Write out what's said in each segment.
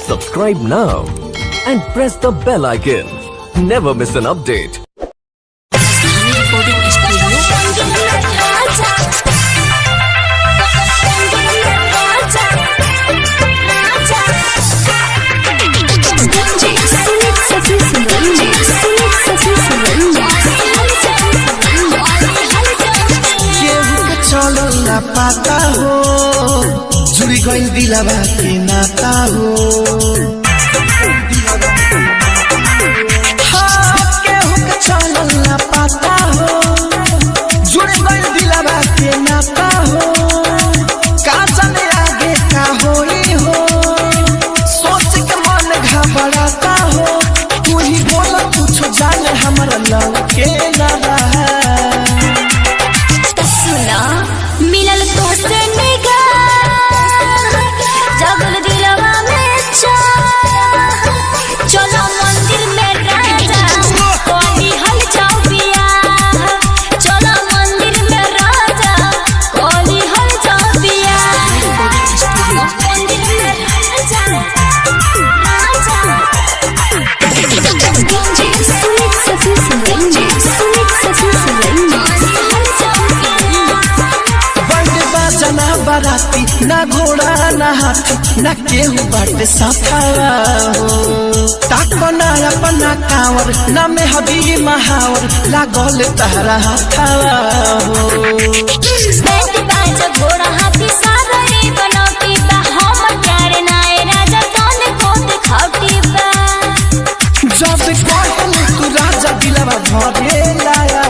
Subscribe now and press the bell icon. Never miss an update. ना पाता हो जुड़ी गई दिलवा के नाता हो केहू के चलल ना पाता हो जुड़ी गई दिलवा के नाता हो का जाने आगे का होई हो सोच के मन घबराता हो तू ही बोला कुछ जाने हमारा लव के ना मिलल तो से जगल दिलवा में चलो मंदिर में राजा कोई हल जाओ पिया चलो मंदिर में राजा कोई हल जाओ पिया मंदिर में राजा बाराती ना घोड़ा ना हाथी ना केहू बाटे सफावा हो ताको ना अपना कांवर ना में हदी महावर लागल तहरा हाथावा हो बैठ बाज घोड़ा हाथी सागरे बनौती बा हम प्यार नाए राजा तोने कोत खाउटी बा जब कहल तू राजा दिलवा भरे लाया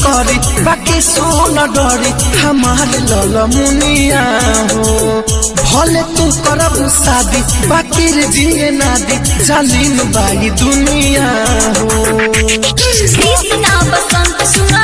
करी बाकी सोन डरी हमारे लल मुनिया हो भले तू करब शादी बाकी रे जिए ना दी जालिम बाई दुनिया हो कृष्णा बसंत सुना